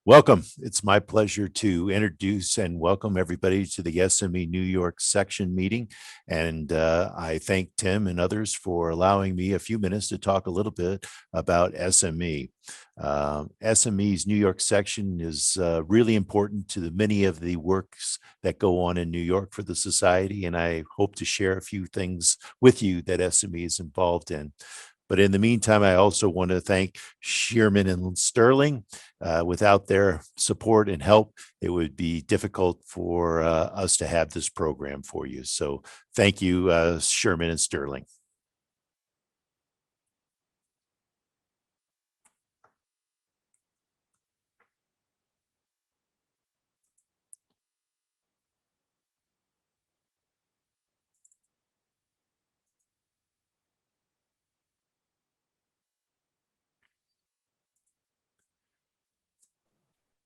Welcome. It's my pleasure to introduce and welcome everybody to the SME New York section meeting. And I thank Tim and others for allowing me a few minutes to talk a little bit about SME. SME's New York section is really important to the many of the works that go on in New York for the society. And I hope to share a few things with you that SME is involved in. But in the meantime, I also want to thank Shearman and Sterling. Without their support and help, it would be difficult for us to have this program for you. So thank you, Sherman and Sterling.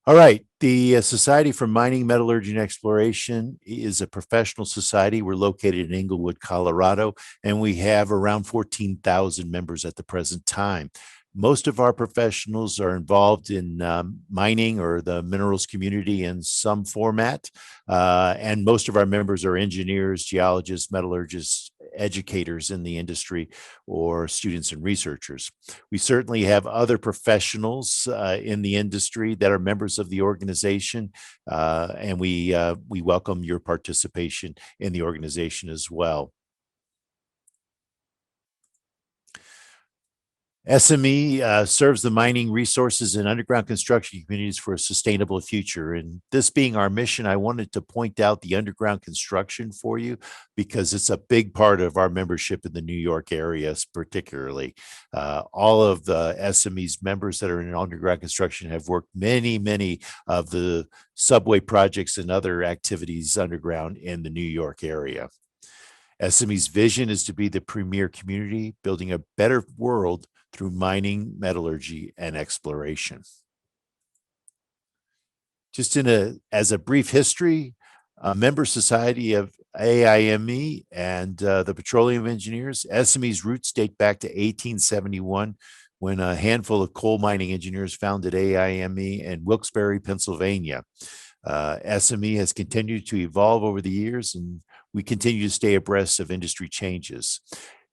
All right. The Society for Mining, Metallurgy, and Exploration is a professional society. We're located in Inglewood, Colorado, and we have around 14,000 members at the present time. Most of our professionals are involved in mining or the minerals community in some format. And most of our members are engineers, geologists, metallurgists, educators in the industry, or students and researchers. We certainly have other professionals in the industry that are members of the organization, and we welcome your participation in the organization as well. SME serves the mining resources and underground construction communities for a sustainable future. And this being our mission, I wanted to point out the underground construction for you because it's a big part of our membership in the New York area, particularly. All of the SME's members that are in underground construction have worked many of the subway projects and other activities underground in the New York area. SME's vision is to be the premier community, building a better world through mining, metallurgy, and exploration. Just as a brief history, a member society of AIME and the Petroleum Engineers, SME's roots date back to 1871 when a handful of coal mining engineers founded AIME in Wilkes-Barre, Pennsylvania. SME has continued to evolve over the years, and we continue to stay abreast of industry changes.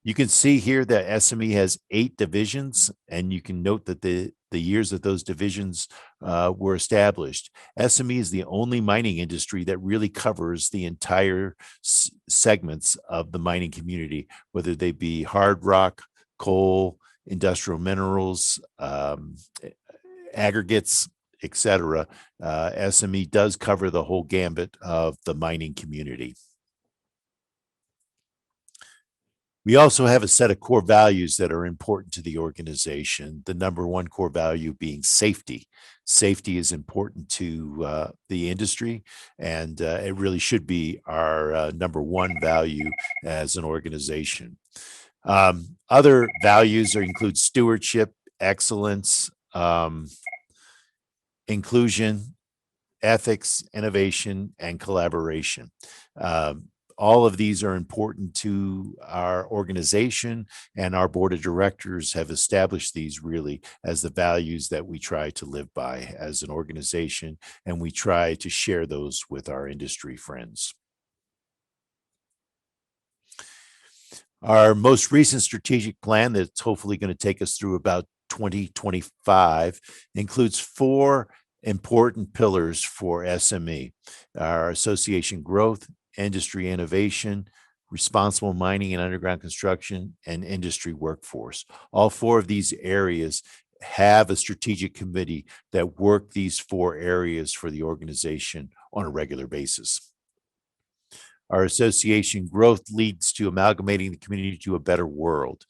You can see here that SME has 8 divisions, and you can note that the years that those divisions were established. SME is the only mining industry that really covers the entire segments of the mining community, whether they be hard rock, coal, industrial minerals, aggregates, etc. SME does cover the whole gambit of the mining community. We also have a set of core values that are important to the organization. The number one core value being safety. Safety is important to the industry, and it really should be our number one value as an organization. Other values include stewardship, excellence, inclusion, ethics, innovation, and collaboration. All of these are important to our organization, and our board of directors have established these really as the values that we try to live by as an organization, and we try to share those with our industry friends. Our most recent strategic plan that's hopefully going to take us through about 2025 includes 4 important pillars for SME: our association growth, industry innovation, responsible mining and underground construction, and industry workforce. All 4 of these areas have a strategic committee that work these 4 areas for the organization on a regular basis. Our association growth leads to amalgamating the community to a better world.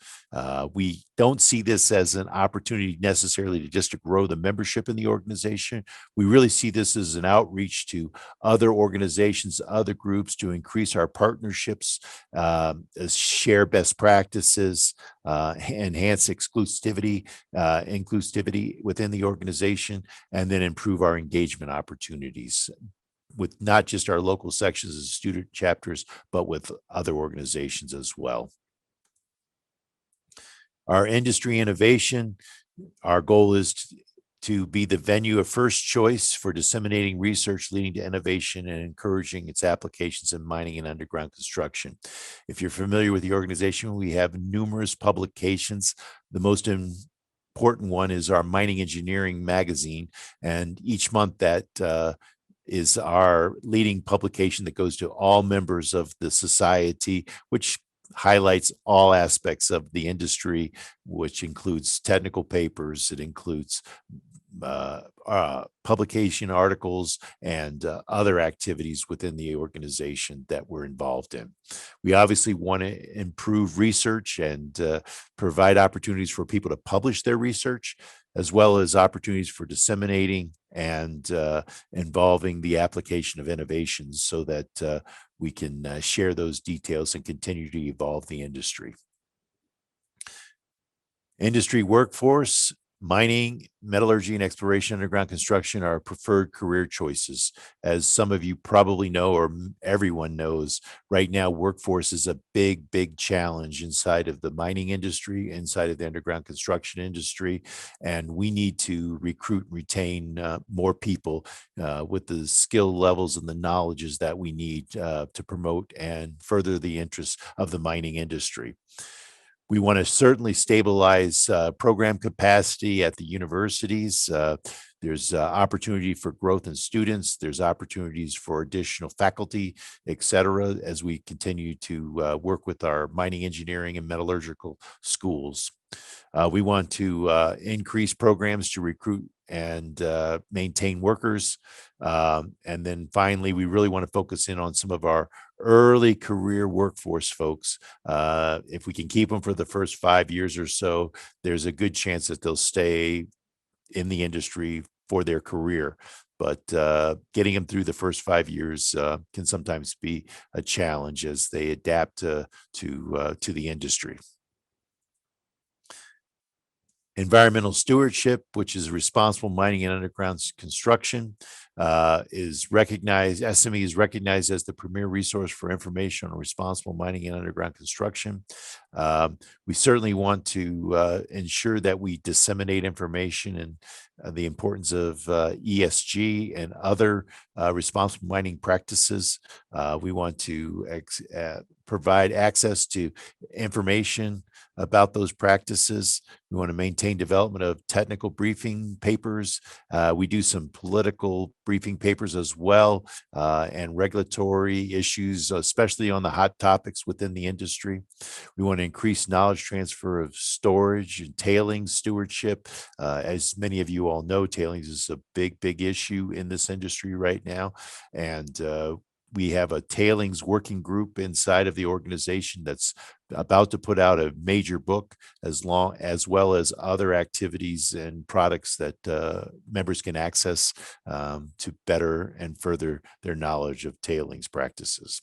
We don't see this as an opportunity necessarily to just to grow the membership in the organization. We really see this as an outreach to other organizations, other groups, to increase our partnerships, share best practices, enhance inclusivity within the organization, and then improve our engagement opportunities with not just our local sections and student chapters, but with other organizations as well. Our industry innovation, our goal is to be the venue of first choice for disseminating research leading to innovation and encouraging its applications in mining and underground construction. If you're familiar with the organization, we have numerous publications. The most important one is our Mining Engineering magazine, and each month that is our leading publication that goes to all members of the society, which highlights all aspects of the industry, which includes technical papers, it includes publication articles and other activities within the organization that we're involved in. We obviously want to improve research and provide opportunities for people to publish their research, as well as opportunities for disseminating and involving the application of innovations so that we can share those details and continue to evolve the industry. Industry workforce, mining, metallurgy, and exploration underground construction are preferred career choices. As some of you probably know, or everyone knows, right now workforce is a big challenge inside of the mining industry, inside of the underground construction industry, and we need to recruit and retain more people with the skill levels and the knowledges that we need to promote and further the interests of the mining industry. We want to certainly stabilize program capacity at the universities. There's opportunity for growth in students. There's opportunities for additional faculty, et cetera, as we continue to work with our mining engineering and metallurgical schools. We want to increase programs to recruit and maintain workers. And then finally, we really want to focus in on some of our early career workforce folks. If we can keep them for the first 5 years or so, there's a good chance that they'll stay in the industry for their career. But getting them through the first 5 years can sometimes be a challenge as they adapt to the industry. Environmental stewardship, which is responsible mining and underground construction, is recognized. SME is recognized as the premier resource for information on responsible mining and underground construction. We certainly want to ensure that we disseminate information and the importance of ESG and other responsible mining practices. We want to provide access to information about those practices. We want to maintain development of technical briefing papers. We do some political briefing papers as well, and regulatory issues, especially on the hot topics within the industry. We want to increase knowledge transfer of storage and tailings stewardship. As many of you all know, tailings is a big issue in this industry right now. And we have a tailings working group inside of the organization that's about to put out a major book, as well as other activities and products that members can access to better and further their knowledge of tailings practices.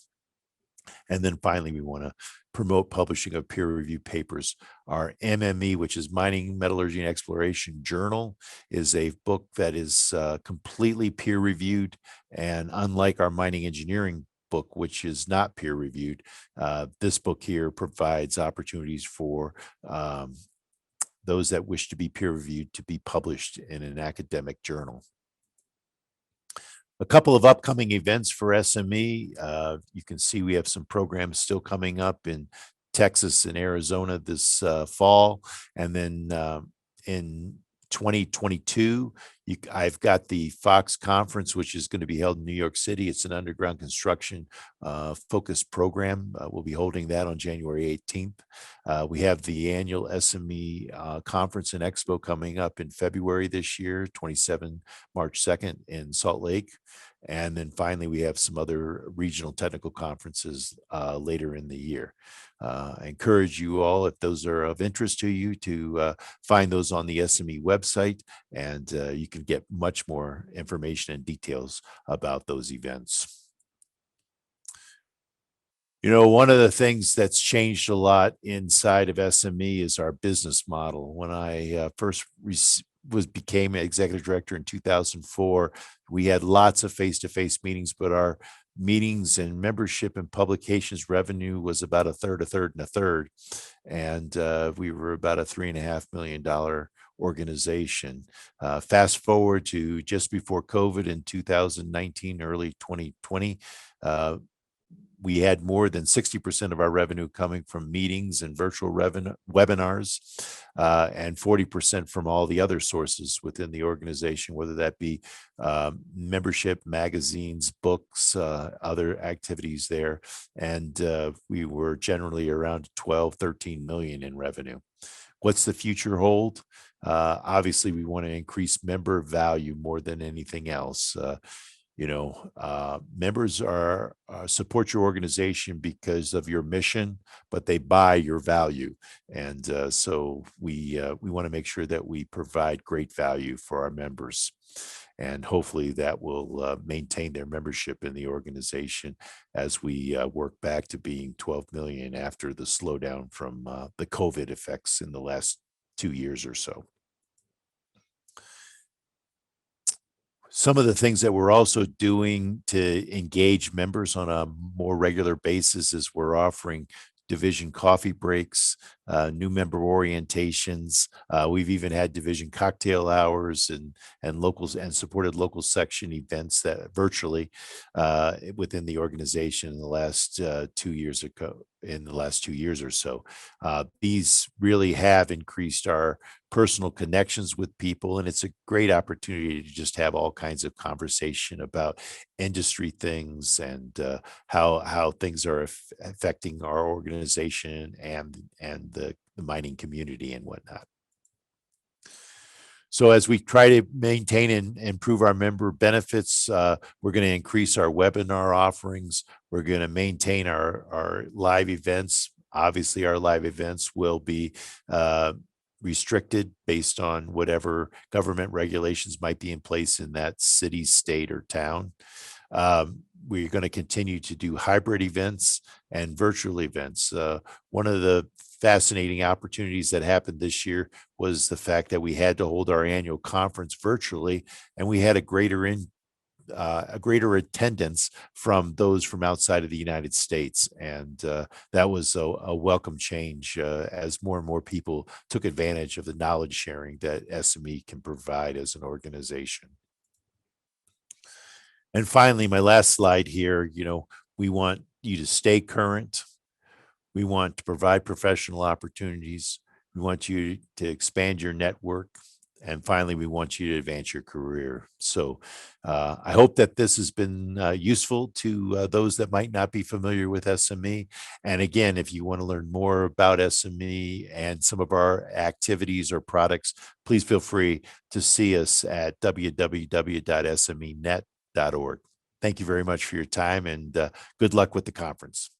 And then finally, we want to promote publishing of peer-reviewed papers. Our MME, which is Mining, Metallurgy, and Exploration Journal, is a book that is completely peer-reviewed. And unlike our mining engineering book, which is not peer-reviewed, this book here provides opportunities for those that wish to be peer-reviewed to be published in an academic journal. A couple of upcoming events for SME. You can see we have some programs still coming up in Texas and Arizona this fall. And then in 2022, I've got the Fox Conference, which is going to be held in New York City. It's an underground construction focused program. We'll be holding that on January 18th. We have the annual SME Conference and Expo coming up in February this year, March 2nd in Salt Lake. And then finally, we have some other regional technical conferences later in the year. I encourage you all, if those are of interest to you, to find those on the SME website, and you can get much more information and details about those events. You know, one of the things that's changed a lot inside of SME is our business model. When I first became executive director in 2004, we had lots of face-to-face meetings, but our meetings and membership and publications revenue was about a third, and we were about a $3.5 million organization. Fast forward to just before COVID in 2019, early 2020, we had more than 60% of our revenue coming from meetings and virtual webinars, and 40% from all the other sources within the organization, whether that be membership, magazines, books, other activities there. And we were generally around 12, 13 million in revenue. What's the future hold? Obviously, we want to increase member value more than anything else. Members are support your organization because of your mission, but they buy your value, and so we want to make sure that we provide great value for our members, and hopefully that will maintain their membership in the organization as we work back to being 12 million after the slowdown from the COVID effects in the last 2 years or so. Some of the things that we're also doing to engage members on a more regular basis is we're offering division coffee breaks, new member orientations. We've even had division cocktail hours and locals and supported local section events that virtually within the organization in the last 2 years ago. In the last 2 years or so, these really have increased our personal connections with people, and it's a great opportunity to just have all kinds of conversation about industry things and how things are affecting our organization and the mining community and whatnot. So as we try to maintain and improve our member benefits, we're going to increase our webinar offerings. We're going to maintain our live events. Obviously, our live events will be restricted based on whatever government regulations might be in place in that city, state, or town. We're going to continue to do hybrid events and virtual events. One of the fascinating opportunities that happened this year was the fact that we had to hold our annual conference virtually, and we had a greater attendance from those from outside of the United States. And that was a welcome change as more and more people took advantage of the knowledge sharing that SME can provide as an organization. And finally, my last slide here, we want you to stay current. We want to provide professional opportunities. We want you to expand your network. And finally, we want you to advance your career. So I hope that this has been useful to those that might not be familiar with SME. And again, if you want to learn more about SME and some of our activities or products, please feel free to see us at www.smenet.org. Thank you very much for your time, and good luck with the conference.